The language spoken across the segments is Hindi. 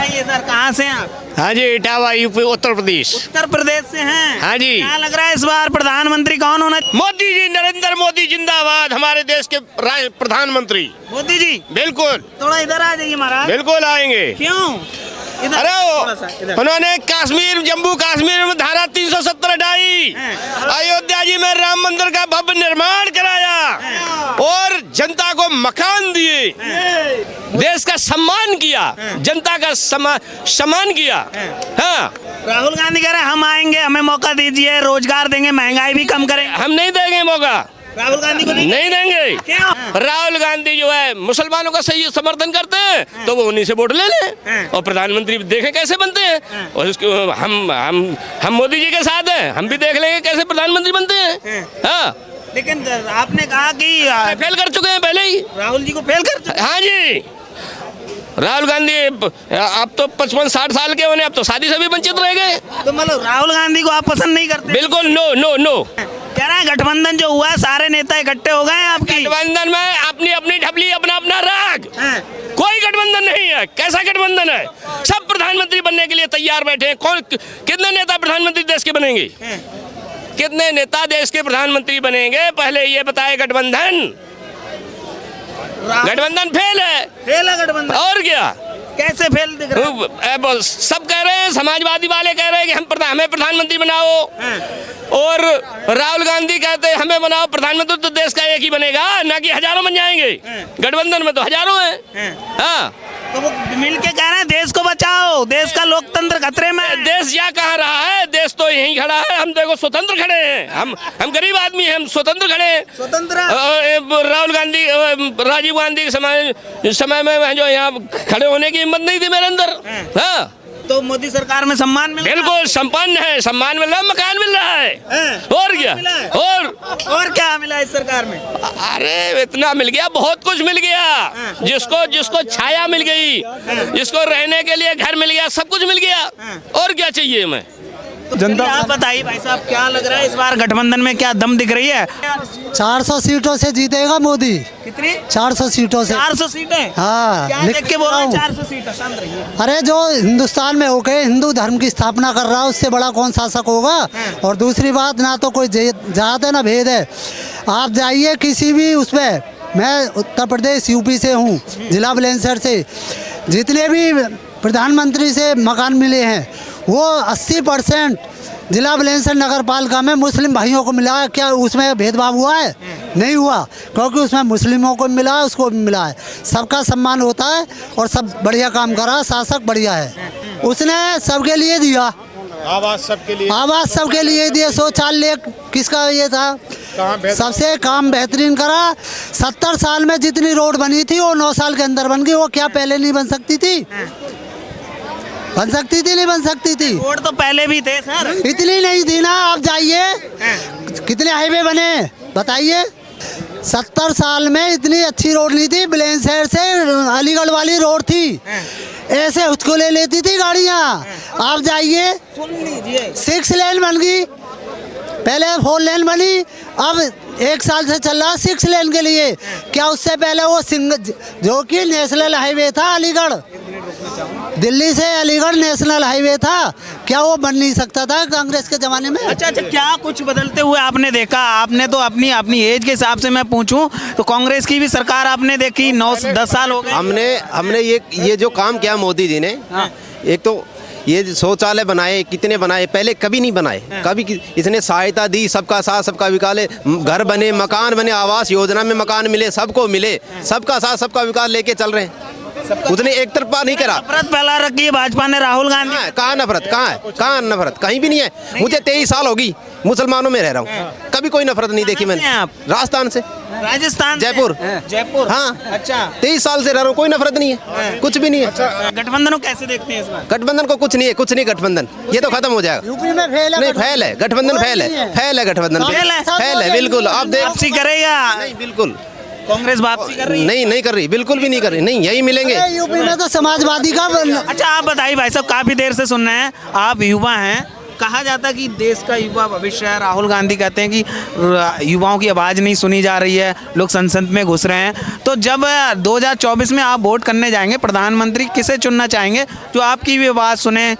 बताइए सर, कहाँ से हैं आप? हाँ जी, इटावा यूपी उत्तर प्रदेश। उत्तर प्रदेश से हैं। हाँ जी। क्या लग रहा है इस बार प्रधानमंत्री कौन होना? मोदी जी, नरेंद्र मोदी जिंदाबाद, हमारे देश के प्रधानमंत्री। मोदी जी। बिल्कुल थोड़ा इधर आ जाइए महाराज। बिल्कुल आएंगे। क्यों? इधर अरे थोड़ा सा इधर। उन्होंने कश्मीर, जम्मू कश्मीर में धारा 370 हटाई, अयोध्या जी में राम मंदिर का भव्य निर्माण कराया और जनता को मकान दिए, देश का सम्मान किया, जनता का सम्मान किया। हाँ, राहुल गांधी कह रहे हैं हम आएंगे, हमें मौका दीजिए, रोजगार देंगे, महंगाई भी कम करेंगे। हम नहीं देंगे मौका, राहुल गांधी को नहीं देंगे। क्यों? राहुल गांधी जो है मुसलमानों का सही समर्थन करते हैं तो वो उन्हीं से वोट ले लें और प्रधानमंत्री देखें कैसे बनते हैं। और उसके हम मोदी जी के साथ हैं, हम भी देख लेंगे कैसे प्रधानमंत्री बनते हैं। हाँ, लेकिन आपने कहा कि फेल कर चुके हैं पहले ही। राहुल जी को फेल कर चुके। हाँ जी, राहुल गांधी अब तो 55-60 साल के होने, अब तो शादी से भी वंचित रह गए। तो मतलब राहुल गांधी को आप पसंद नहीं करते? बिल्कुल नो नो नो। कह रहे हैं गठबंधन जो हुआ सारे नेता इकट्ठे हो गए हैं आपकी। गठबंधन में अपनी अपनी ढपली, अपना अपना राग, कोई गठबंधन नहीं है। कैसा गठबंधन है? सब प्रधानमंत्री बनने के लिए तैयार बैठे हैं। कौन, कितने नेता प्रधानमंत्री देश के बनेंगे? कितने नेता देश के प्रधानमंत्री बनेंगे? पहले ये बताए। गठबंधन फेल है। फेल है गठबंधन। और क्या? कैसे फेल दिख रहा है? सब कह रहे हैं, समाजवादी वाले कह रहे हैं कि हमें प्रधानमंत्री बनाओ, और राहुल गांधी कहते हैं हमें बनाओ प्रधानमंत्री, तो देश का एक ही बनेगा, ना कि हजारों बन जाएंगे। गठबंधन में तो हजारों हैं। हाँ, तो वो मिल के कह रहे हैं देश को बचाओ, देश का लोकतंत्र खतरे में है। देश या कहाँ रहा है? देश तो यहीं खड़ा है। हम देखो स्वतंत्र खड़े हैं, हम गरीब आदमी हैं, हम स्वतंत्र खड़े हैं। स्वतंत्र राहुल गांधी, राजीव गांधी के समय में जो यहाँ खड़े होने की हिम्मत नहीं थी मेरे अंदर। हाँ, तो मोदी सरकार में सम्मान मिल रहा है? बिल्कुल संपन्न है, सम्मान मिल रहा है, मकान मिल रहा है। और क्या? और क्या मिला इस सरकार में? अरे इतना मिल गया, बहुत कुछ मिल गया। जिसको छाया मिल गई, जिसको रहने के लिए घर मिल गया, सब कुछ मिल गया। और क्या चाहिए हमें? तो जनता आप बताइए भाई साहब, क्या लग रहा है इस बार गठबंधन में क्या दम दिख रही है? 400 सीटों से जीतेगा मोदी। कितनी? 400 सीटों से। 400 सीटें? हाँ, क्या देख के बोल रहे हैं 400 सीटें? शांत रहिए। अरे जो हिंदुस्तान में होके हिंदू धर्म की स्थापना कर रहा है, उससे बड़ा कौन शासक होगा? और दूसरी बात, ना तो कोई जात है ना भेद है। आप जाइए किसी भी उसमें, मैं उत्तर प्रदेश यूपी से हूँ, जिला बुलंदशहर से, जितने भी प्रधानमंत्री से मकान मिले हैं वो 80% जिला बुलंदशहर नगर पालिका में मुस्लिम भाइयों को मिला है। क्या उसमें भेदभाव हुआ है? नहीं हुआ, क्योंकि उसमें मुस्लिमों को मिला है, उसको भी मिला है। सबका सम्मान होता है और सब बढ़िया काम करा, शासक बढ़िया है। उसने सबके लिए दिया, आवाज सबके लिए दिया। शौचालय किसका ये था? सबसे काम बेहतरीन करा। 70 साल में जितनी रोड बनी थी वो 9 साल के अंदर बन गई। वो क्या पहले नहीं बन सकती थी? बन सकती थी, नहीं बन सकती थी? रोड तो पहले भी थे सर। इतनी नहीं थी ना। आप जाइए, कितने हाईवे बने बताइए। 70 साल में इतनी अच्छी रोड नहीं थी। बुलंदशहर से अलीगढ़ वाली रोड थी, ऐसे उसको ले लेती थी गाड़ियाँ। आप जाइए, 6 लेन बन गई, पहले 4 लेन बनी, अब 1 साल से चल रहा 6 लेन के लिए। क्या उससे पहले वो जो कि नेशनल हाईवे था, अलीगढ़ दिल्ली से अलीगढ़ नेशनल हाईवे था, क्या वो बन नहीं सकता था कांग्रेस के जमाने में? अच्छा, क्या कुछ बदलते हुए आपने देखा? आपने तो अपनी एज के हिसाब से मैं पूछूं तो कांग्रेस की भी सरकार आपने देखी, 9-10 साल हो गए। हमने ये जो काम किया मोदी जी ने, एक तो ये शौचालय बनाए, कितने बनाए, पहले कभी नहीं बनाए। कभी इसने सहायता दी, सबका साथ सबका विकास, घर बने, मकान बने, आवास योजना में मकान मिले, सबको मिले, सबका साथ सबका विकास लेके चल रहे हैं। उसने एक तरफा नहीं करा। नफरत फैला रखी है भाजपा ने राहुल गांधी। कहाँ नफरत? कहाँ है? कहाँ नफरत? कहीं भी नहीं है। मुझे 23 साल होगी मुसलमानों में रह रहा हूँ, कभी कोई नफरत नहीं देखी मैंने। राजस्थान से? जयपुर। हाँ, अच्छा, 23 साल से रह रहा हूँ, कोई नफरत नहीं है, कुछ भी नहीं है। गठबंधन को कैसे देखते हैं इस बार? गठबंधन को कुछ नहीं है, कुछ नहीं। गठबंधन ये तो खत्म हो जाएगा। यूपी में फेल है। नहीं, फेल है गठबंधन, फेल है गठबंधन, फेल है बिल्कुल। आप देख, वापसी करेगा? नहीं, बिल्कुल कांग्रेस वापसी कर रही है? नहीं कर रही, बिल्कुल भी नहीं कर रही। नहीं, यही मिलेंगे। यूपी में तो समाजवादी का। अच्छा, आप बताइए भाई साहब, काफी देर से सुन रहे हैं, आप युवा हैं, कहा जाता है कि देश का युवा भविष्य है। राहुल गांधी कहते हैं कि युवाओं की आवाज़ नहीं सुनी जा रही है, लोग संसद में घुस रहे हैं। तो जब 2024 में आप वोट करने जाएंगे, प्रधानमंत्री किसे चुनना चाहेंगे जो आपकी भी आवाज़ सुने,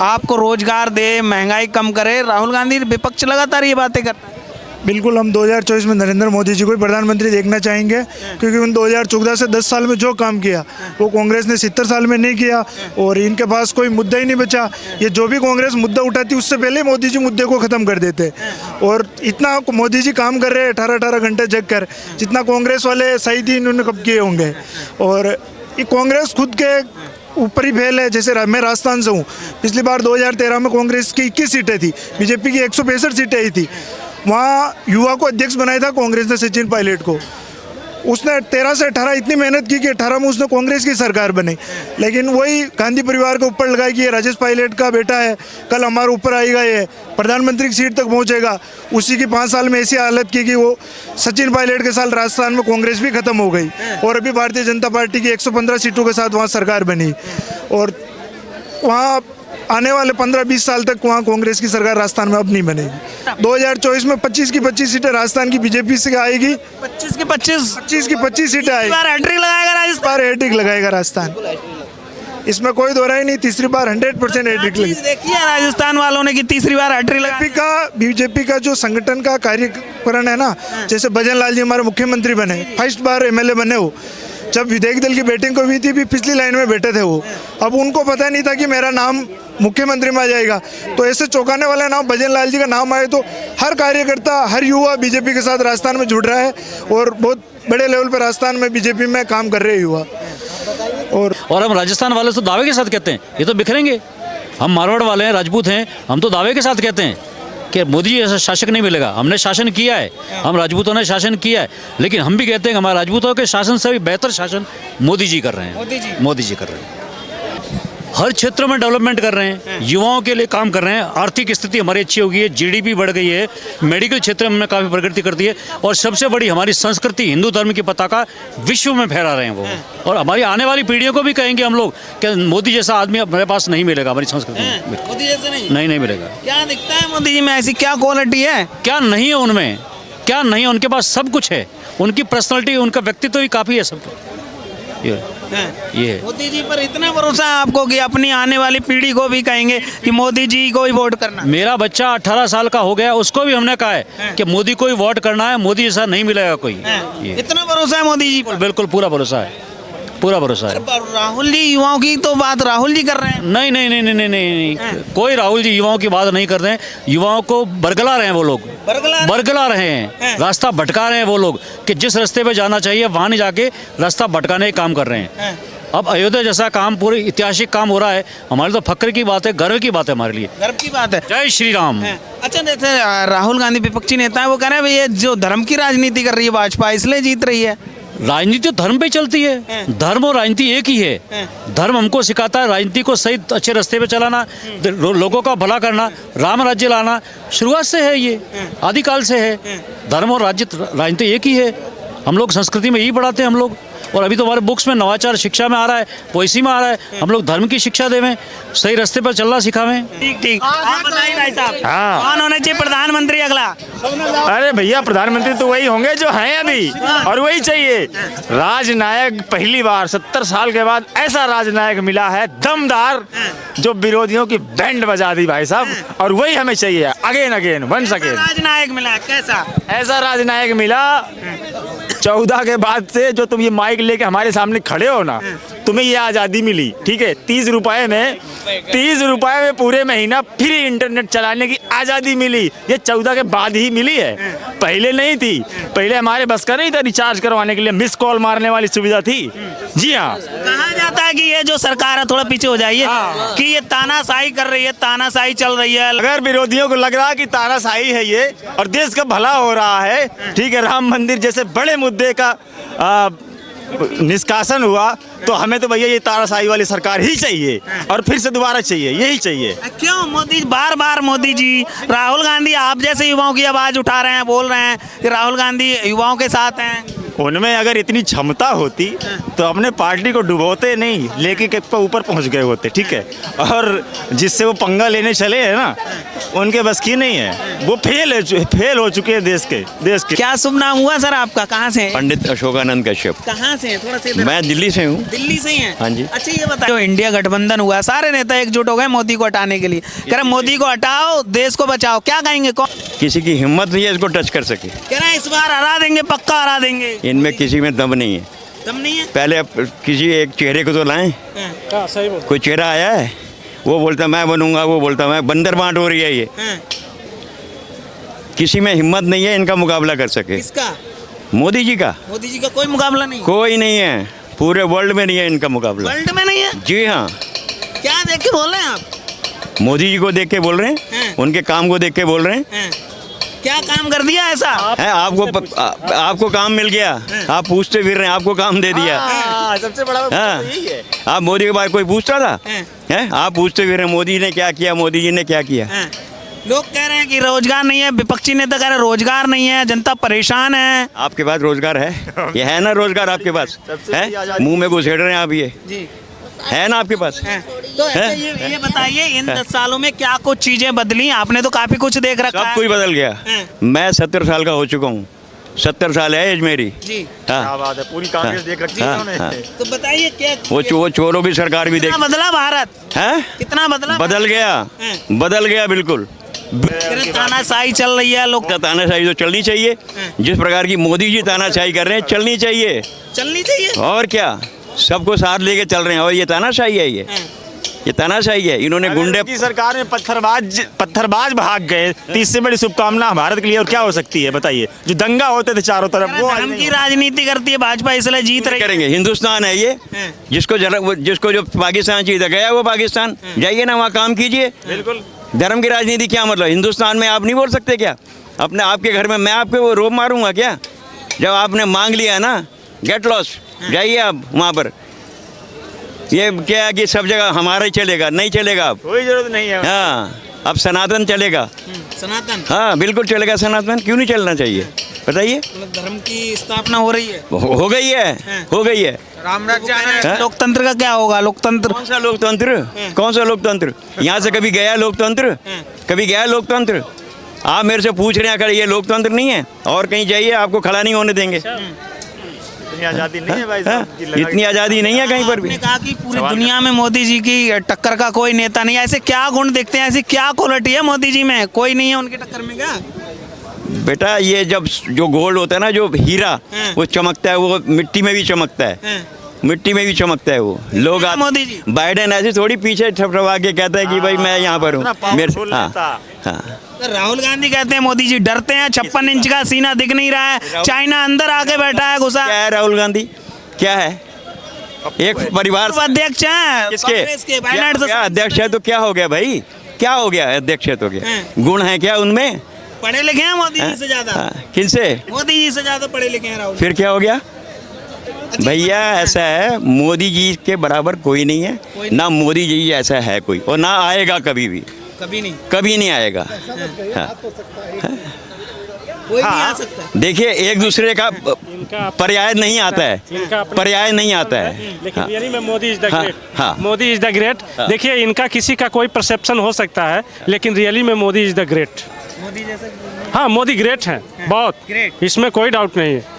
आपको रोजगार दे, महंगाई कम करे? राहुल गांधी विपक्ष लगातार ये बातें करता है। बिल्कुल, हम 2024 में नरेंद्र मोदी जी को ही प्रधानमंत्री देखना चाहेंगे, क्योंकि उन 2014 से 10 साल में जो काम किया वो कांग्रेस ने 70 साल में नहीं किया, और इनके पास कोई मुद्दा ही नहीं बचा। ये जो भी कांग्रेस मुद्दा उठाती उससे पहले मोदी जी मुद्दे को ख़त्म कर देते। और इतना मोदी जी काम कर रहे हैं 18-18 घंटे जग कर, जितना कांग्रेस वाले सही थी इन्होंने कब किए होंगे। और ये कांग्रेस खुद के ऊपर ही फेल है। जैसे मैं राजस्थान से हूँ, पिछली बार 2013 में कांग्रेस की 21 सीटें थी, बीजेपी की 165 सीटें ही थी। वहाँ युवा को अध्यक्ष बनाया था कांग्रेस ने, सचिन पायलट को। उसने 13 से 18 इतनी मेहनत की कि 18 में उसने कांग्रेस की सरकार बनी। लेकिन वही गांधी परिवार के ऊपर लगाई कि ये राजेश पायलट का बेटा है, कल हमारे ऊपर आएगा, ये प्रधानमंत्री की सीट तक पहुंचेगा। उसी की 5 साल में ऐसी हालत की कि वो सचिन पायलट के साल राजस्थान में कांग्रेस भी खत्म हो गई, और अभी भारतीय जनता पार्टी की 115 सीटों के साथ वहाँ सरकार बनी। और वहाँ आने वाले 15-20 साल तक वहाँ कांग्रेस की सरकार राजस्थान में अब नहीं बनेगी। 2024 में 25 की 25 सीटें राजस्थान की बीजेपी से आएगी। 25 की 25 सीटें आएगी। हैट्रिक लगाएगा राजस्थान, बार हैट्रिक लगाएगा राजस्थान, इसमें कोई दो राय नहीं। तीसरी बार 100% हैट्रिक लगेगी। देखिए राजस्थान वालों ने कि तीसरी बार हैट्रिक लगा। बीजेपी का जो संगठन का कार्यकरण है ना, जैसे भजन लाल जी हमारे मुख्यमंत्री बने, फर्स्ट बार एमएलए बने वो। जब विधायक दल की बैटिंग को हुई थी भी पिछली लाइन में बैठे थे वो। अब उनको पता नहीं था कि मेरा नाम मुख्यमंत्री में आ जाएगा। तो ऐसे चौंकाने वाला नाम भजन लाल जी का नाम आए तो हर कार्यकर्ता, हर युवा बीजेपी के साथ राजस्थान में जुड़ रहा है, और बहुत बड़े लेवल पर राजस्थान में बीजेपी में काम कर रहे हैं युवा। और हम राजस्थान वाले तो दावे के साथ कहते हैं ये तो बिखरेंगे। हम मारवाड़ वाले हैं, राजपूत हैं, हम तो दावे के साथ कहते हैं कि मोदी जी ऐसा शासक नहीं मिलेगा। हमने शासन किया है, हम राजपूतों ने शासन किया है, लेकिन हम भी कहते हैं कि हमारे राजपूतों के शासन से भी बेहतर शासन मोदी जी कर रहे हैं। मोदी जी कर रहे हैं, हर क्षेत्र में डेवलपमेंट कर रहे हैं, युवाओं के लिए काम कर रहे हैं। आर्थिक स्थिति हमारी अच्छी हो गई है, जीडीपी बढ़ गई है, मेडिकल क्षेत्र में काफ़ी प्रगति कर दी है, और सबसे बड़ी हमारी संस्कृति, हिंदू धर्म की पताका विश्व में फहरा रहे हैं वो। और हमारी आने वाली पीढ़ियों को भी कहेंगे हम लोग कि मोदी जैसा आदमी हमारे पास नहीं मिलेगा हमारी संस्कृति में। मोदी जैसे नहीं मिलेगा। क्या दिखता है मोदी जी में, ऐसी क्या क्वालिटी है? क्या नहीं है उनमें, क्या नहीं है? उनके पास सब कुछ है, उनकी पर्सनैलिटी, उनका व्यक्तित्व भी काफ़ी है सबको। ये मोदी जी पर इतना भरोसा है आपको कि अपनी आने वाली पीढ़ी को भी कहेंगे कि मोदी जी को ही वोट करना? मेरा बच्चा 18 साल का हो गया, उसको भी हमने कहा है कि मोदी को ही वोट करना है, मोदी जैसा नहीं मिलेगा कोई। इतना भरोसा है मोदी जी पर? बिल्कुल पूरा भरोसा है, पूरा भरोसा है। राहुल जी युवाओं की तो बात राहुल जी कर रहे हैं। नहीं, कोई राहुल जी युवाओं की बात नहीं कर रहे हैं। युवाओं को बरगला रहे हैं वो लोग, बरगला रहे हैं, रास्ता भटका रहे हैं वो लोग कि जिस रास्ते पे जाना चाहिए वहाँ नहीं जाके रास्ता भटकाने का काम कर रहे हैं। अब अयोध्या जैसा काम पूरी ऐतिहासिक काम हो रहा है, हमारे तो फक्र की बात है, गर्व की बात है, हमारे लिए गर्व की बात है। जय श्री राम। अच्छा, जैसे राहुल गांधी विपक्षी नेता है, वो कह रहे हैं भाई ये जो धर्म की राजनीति कर रही है भाजपा इसलिए जीत रही है। राजनीति धर्म पे चलती है, धर्म और राजनीति एक ही है। धर्म हमको सिखाता है राजनीति को सही अच्छे रास्ते पे चलाना, लोगों का भला करना, राम राज्य लाना। शुरुआत से है ये, आदिकाल से है। धर्म और राजनीति एक ही है। हम लोग संस्कृति में यही पढ़ाते हैं हम लोग। और अभी तो हमारे बुक्स में नवाचार शिक्षा में आ रहा है, पोएसी में आ रहा है। हम लोग धर्म की शिक्षा देवें, सही रास्ते पर चलना सिखावें। ठीक। आप बताइए भाई साहब, कौन होना चाहिए प्रधानमंत्री अगला? अरे भैया, प्रधानमंत्री तो वही होंगे जो हैं अभी, और वही चाहिए। राजनायक पहली बार 70 साल के बाद ऐसा राजनायक मिला है दमदार, जो विरोधियों की बैंड बजा दी भाई साहब, और वही हमें चाहिए अगेन वंस अगेन। राजनायक मिला कैसा? ऐसा राजनायक मिला 14 के बाद से, जो तुम ये माइक लेके हमारे सामने खड़े हो ना, तुम्हें ये आज़ादी मिली, ठीक है। 30 रुपए में पूरे महीना फ्री इंटरनेट चलाने की आज़ादी मिली। ये 14 के बाद ही मिली है, पहले नहीं थी। पहले हमारे बस का नहीं था रिचार्ज करवाने के लिए, मिस कॉल मारने वाली सुविधा थी। जी हाँ, कहा जाता है कि ये जो सरकार है थोड़ा पीछे हो जाइए, कि ये तानाशाही कर रही है, तानाशाही चल रही है। अगर विरोधियों को लग रहा है कि तानाशाही है ये और देश का भला हो रहा है, ठीक है, राम मंदिर जैसे बड़े मुद्दे का निष्कासन हुआ, तो हमें तो भैया ये तानाशाही वाली सरकार ही चाहिए, और फिर से दोबारा चाहिए, यही चाहिए। क्यों मोदी बार मोदी जी, राहुल गांधी आप जैसे युवाओं की आवाज उठा रहे हैं, बोल रहे हैं कि राहुल गांधी युवाओं के साथ हैं? उनमें अगर इतनी क्षमता होती तो अपने पार्टी को डुबोते नहीं, लेके के ऊपर पहुंच गए होते, ठीक है। और जिससे वो पंगा लेने चले हैं ना, उनके बस की नहीं है, वो फेल हो चुके हैं देश के। क्या शुभ नाम हुआ सर आपका, कहाँ से हैं? पंडित अशोकानंद कश्यप। कहाँ से हैं? थोड़ा सा मैं दिल्ली से हूँ। दिल्ली से ही हैं? हाँ जी। अच्छा ये बताओ, जो इंडिया गठबंधन हुआ, सारे नेता एकजुट हो गए मोदी को हटाने के लिए, कह रहे मोदी को हटाओ, देश को बचाओ, क्या कहेंगे? कौन किसी की हिम्मत नहीं है इसको टच कर सके। कह रहे हैं इस बार हरा देंगे, पक्का हरा देंगे। इनमें किसी में दम नहीं है। दम नहीं है? पहले अब किसी एक चेहरे को तो लाएं। कोई चेहरा आया है, वो बोलता मैं बनूंगा, वो बोलता मैं, बंदर बांट हो रही है ये। किसी में हिम्मत नहीं है इनका मुकाबला कर सके। किसका? मोदी जी का। मोदी जी का कोई मुकाबला नहीं? कोई नहीं है, पूरे वर्ल्ड में नहीं है इनका मुकाबला। वर्ल्ड में नहीं है? जी हाँ। क्या देख के बोल रहे हैं आप? मोदी जी को देख के बोल रहे हैं, उनके काम को देख के बोल रहे हैं। क्या काम कर दिया ऐसा? है आपको काम मिल गया, आप पूछते फिर रहे हैं, आपको काम दे दिया। सबसे बड़ा यही है। आप मोदी के बारे कोई पूछता था? हैं? आप पूछते फिर रहे हैं मोदी ने क्या किया, मोदी जी ने क्या किया। लोग कह रहे हैं कि रोजगार नहीं है, विपक्षी नेता कह रहे हैं रोजगार नहीं है, जनता परेशान है। आपके पास रोजगार है? ये है ना रोजगार आपके पास? है? मुंह में घुसेड़ रहे हैं आप, ये जी है ना आपके पास? तो ऐसे ये बताइए, इन 10 सालों में क्या कुछ चीजें बदली? आपने तो काफी कुछ देख रखा सब है। कुछ बदल गया। मैं 70 साल का हो चुका हूँ, 70 साल है एज मेरी। जी हाँ। बात है, पूरी कांग्रेस देख रखी है उन्होंने। तो बताइए क्या वो चोरों की सरकार भी देख। कितना बदला भारत? है? कितना बदला? बदल गया बिल्कुल। तानाशाही चल रही है, लोग तानाशाही तो चलनी चाहिए, जिस प्रकार की मोदी जी तानाशाही कर रहे हैं चलनी चाहिए। चलनी चाहिए। और क्या, सबको साथ लेके चल रहे हैं, और ये तानाशाही है, ये तानाशाही है। इन्होंने गुंडे की सरकार में पत्थरबाज भाग गए, तो इससे बड़ी शुभकामना भारत के लिए और क्या हो सकती है बताइए। जो दंगा होते थे चारों तरफ, वो धर्म की राजनीति करती है भाजपा, इसलिए जीत रही है। करेंगे। हिंदुस्तान है ये, जिसको जो पाकिस्तान चाहिए गया वो पाकिस्तान, जाइए ना वहाँ काम कीजिए। बिल्कुल। धर्म की राजनीति क्या मतलब? हिंदुस्तान में आप नहीं बोल सकते क्या? अपने आपके घर में मैं आपके वो रोब मारूंगा क्या? जब आपने मांग लिया ना, गेट लॉस्ट, जाइए आप वहाँ पर। ये क्या है कि सब जगह हमारा ही चलेगा? नहीं चलेगा अब, कोई जरूरत नहीं है। हाँ, अब सनातन चलेगा। सनातन? हाँ बिल्कुल चलेगा सनातन, क्यों नहीं चलना चाहिए बताइए? मतलब धर्म की स्थापना हो रही है? हो गई है, हो गई है। राम राज्य। लोकतंत्र का क्या होगा? लोकतंत्र कौन सा लोकतंत्र? कौन सा लोकतंत्र? यहाँ से कभी गया लोकतंत्र? कभी गया लोकतंत्र? आप मेरे से पूछ रहे हैं, अगर ये लोकतंत्र नहीं है और कहीं जाइए, आपको खड़ा नहीं होने देंगे। इतनी आज़ादी नहीं है भाई साहब। इतनी आज़ादी नहीं है कहीं पर भी। आपने कहा कि पूरी दुनिया में मोदी जी की टक्कर का कोई नेता नहीं है, ऐसे क्या गुण दिखते हैं, ऐसी क्या क्वालिटी है मोदी जी में? कोई नहीं है उनकी टक्कर में क्या? बेटा ये जब जो गोल्ड होता है ना, जो हीरा, वो चमकता है, वो मिट्टी में भी चमकता है, मिट्टी में भी चमकता है। वो लोग मोदी जी बाइडेन ऐसे थोड़ी पीछे ठपठपा के कहता है कि भाई मैं यहाँ पर हूँ मेरे। हाँ, राहुल गांधी कहते हैं मोदी जी डरते हैं, 56 इंच का सीना दिख नहीं रहा है, चाइना अंदर आके बैठा है घुसा। क्या है राहुल गांधी? क्या है? एक परिवार अध्यक्ष है किसके? क्या अध्यक्ष है तो क्या हो गया भाई? क्या हो गया? अध्यक्ष है तो क्या गुण है क्या उनमें? पढ़े लिखे हैं मोदी जी से ज्यादा। किनसे? मोदी जी से ज्यादा पढ़े लिखे हैं राहुल। फिर क्या हो गया भैया? ऐसा है, मोदी जी के बराबर कोई नहीं है, ना मोदी जी ऐसा है कोई, और ना आएगा कभी भी। कभी नहीं? कभी नहीं आएगा। कोई नहीं आ सकता। देखिए एक दूसरे का पर्याय नहीं आता है, पर्याय नहीं आता है। लेकिन रियली में मोदी इज द हाँ, ग्रेट। हाँ। Modi is the great. देखिए इनका किसी का कोई परसेप्शन हो सकता है, लेकिन रियली में Modi is the great. Modi जैसा? हाँ मोदी ग्रेट हैं, बहुत, इसमें कोई डाउट नहीं है।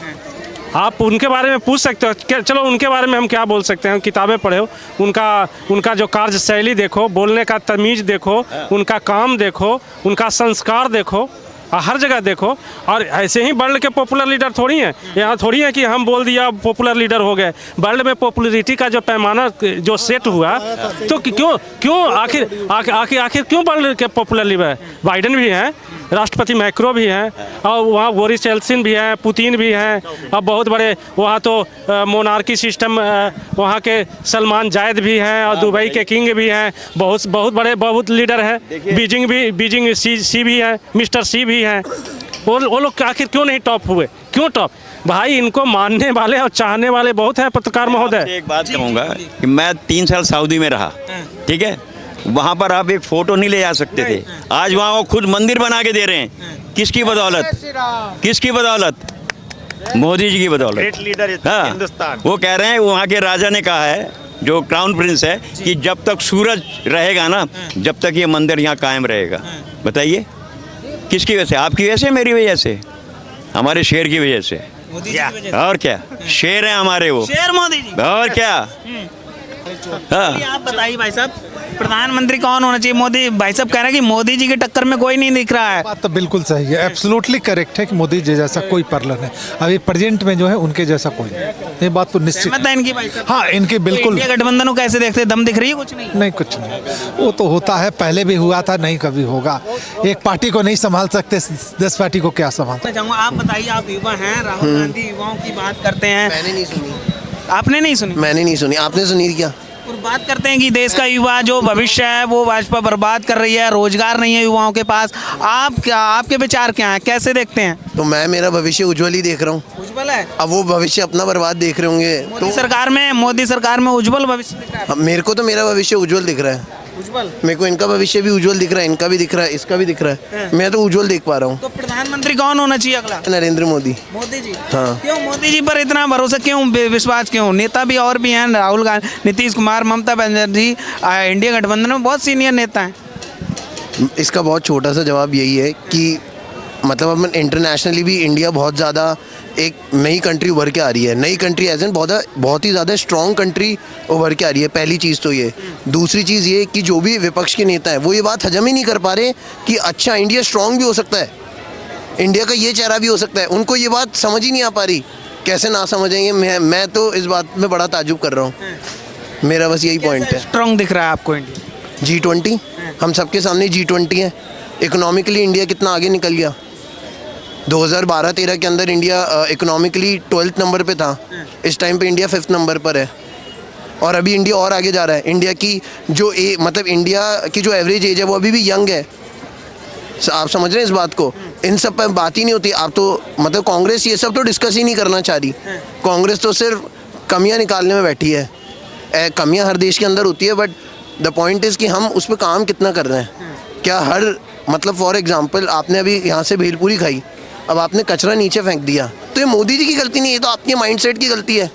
आप उनके बारे में पूछ सकते हो, चलो उनके बारे में हम क्या बोल सकते हैं, किताबें पढ़े हो, उनका जो कार्यशैली देखो, बोलने का तमीज़ देखो, उनका काम देखो, उनका संस्कार देखो, हर जगह देखो। और ऐसे ही वर्ल्ड के पॉपुलर लीडर थोड़ी हैं, यहाँ थोड़ी है कि हम बोल दिया पॉपुलर लीडर हो गए। वर्ल्ड में पॉपुलरिटी का जो पैमाना जो सेट हुआ, तो क्यों आखिर क्यों वर्ल्ड के पॉपुलर लीडर? बाइडेन भी हैं, राष्ट्रपति मैक्रो भी हैं, और वहाँ बोरिस जेल्सिन भी हैं, पुतिन भी हैं, अब बहुत बड़े वहाँ तो मोनार्की सिस्टम, वहाँ के सलमान जायद भी हैं, और दुबई के किंग भी हैं, बहुत बड़े बहुत लीडर हैं। बीजिंग सी भी हैं, मिस्टर सी भी हैं। वो लोग आखिर क्यों नहीं टॉप हुए? क्यों टॉप? भाई इनको मानने वाले और चाहने वाले बहुत हैं पत्रकार महोदय। एक बात कहूँगा कि मैं 3 साल सऊदी में रहा, ठीक है, वहाँ पर आप एक फोटो नहीं ले जा सकते थे, आज वहाँ वो खुद मंदिर बना के दे रहे हैं। किसकी बदौलत? किसकी बदौलत? मोदी जी की बदौलत। ग्रेट लीडर हाँ, हिंदुस्तान। वो कह रहे हैं, वहाँ के राजा ने कहा है, जो क्राउन प्रिंस है, कि जब तक सूरज रहेगा ना, जब तक ये मंदिर यहाँ कायम रहेगा। बताइए किसकी वजह से? आपकी वजह से, मेरी वजह से, हमारे शेर की वजह से। मोदी जी की वजह से। और क्या, शेर हैं हमारे वो, शेर मोदी जी। और क्या। हाँ, ये आप बताइए भाई साहब, प्रधानमंत्री कौन होना चाहिए? मोदी भाई साहब कह रहे हैं कि मोदी जी की टक्कर में कोई नहीं दिख रहा है। बात तो बिल्कुल सही है, एब्सोल्युटली करेक्ट है कि मोदी जी जैसा कोई पर्सन है अभी प्रेजेंट में जो है उनके जैसा कोई नहीं। ये बात तो निश्चित सहमत है इनकी भाई साहब? हाँ, इनकी तो बिल्कुल इंडिया गठबंधन को कैसे देखते हैं? दम दिख रही है? कुछ नहीं। नहीं, कुछ नहीं, वो तो होता है, पहले भी हुआ था, नहीं कभी होगा। एक पार्टी को नहीं संभाल सकते, 10 पार्टी को क्या संभाल। मैं चाहूँगा आप बताइए, आप युवा हैं, राहुल गांधी युवाओं की बात करते हैं। मैंने नहीं सुनी। आपने नहीं सुनी? मैंने नहीं सुनी, आपने सुनी क्या? और बात करते हैं कि देश का युवा जो भविष्य है वो भाजपा बर्बाद कर रही है, रोजगार नहीं है युवाओं के पास। आपके विचार क्या हैं, कैसे देखते हैं? तो मैं मेरा भविष्य उज्जवल ही देख रहा हूँ। उज्जवल है। अब वो भविष्य अपना बर्बाद देख रहे होंगे मोदी सरकार में उज्जवल भविष्य दिख रहा है। मेरे को तो मेरा भविष्य उज्जवल दिख रहा है। उज्जवल। मेरे को इनका भविष्य भी उज्जवल दिख रहा है, इनका भी दिख रहा है, इसका भी दिख रहा है। मैं तो उज्जवल देख पा रहा हूँ। तो प्रधानमंत्री कौन होना चाहिए अगला? नरेंद्र मोदी। मोदी जी। हाँ। क्यों मोदी जी पर इतना भरोसा, क्यों विश्वास क्यों? नेता भी और भी हैं, राहुल गांधी, नीतीश कुमार, ममता बनर्जी, इंडिया गठबंधन में बहुत सीनियर नेता हैं। इसका बहुत छोटा सा जवाब यही है कि मतलब अब इंटरनेशनली भी इंडिया बहुत ज़्यादा एक नई कंट्री उभर के आ रही है। नई कंट्री एज एन बहुत ही ज़्यादा स्ट्रॉन्ग कंट्री उभर के आ रही है। पहली चीज़ तो ये। दूसरी चीज़ ये कि जो भी विपक्ष के नेता हैं वो ये बात हजम ही नहीं कर पा रहे कि अच्छा इंडिया स्ट्रॉन्ग भी हो सकता है, इंडिया का ये चेहरा भी हो सकता है। उनको ये बात समझ ही नहीं आ पा रही, कैसे ना समझेंगे। मैं तो इस बात में बड़ा ताजुब कर रहा हूँ। मेरा बस यही पॉइंट है। स्ट्रॉन्ग दिख रहा है आपको इंडिया? G20 हम सबके सामने G20 है। इकोनॉमिकली इंडिया कितना आगे निकल गया। 2012-13 के अंदर इंडिया इकोनॉमिकली 12th नंबर पे था, इस टाइम पे इंडिया 5th नंबर पर है। और अभी इंडिया और आगे जा रहा है। इंडिया की जो मतलब इंडिया की जो एवरेज एज है वो अभी भी यंग है। आप समझ रहे हैं इस बात को? इन सब पर बात ही नहीं होती। आप तो मतलब कांग्रेस ये सब तो डिस्कस ही नहीं करना चाह रही। कांग्रेस तो सिर्फ कमियां निकालने में बैठी है। कमियां हर देश के अंदर होती है, बट द पॉइंट इज़ कि हम उस पर काम कितना कर रहे हैं। क्या हर मतलब फॉर एग्जांपल आपने अभी यहाँ से भेलपूरी खाई, अब आपने कचरा नीचे फेंक दिया, तो ये मोदी जी की गलती नहीं है, ये तो आपके माइंडसेट की गलती है।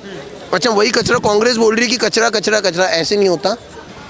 अच्छा, वही कचरा कांग्रेस बोल रही है कि कचरा कचरा कचरा, ऐसे नहीं होता।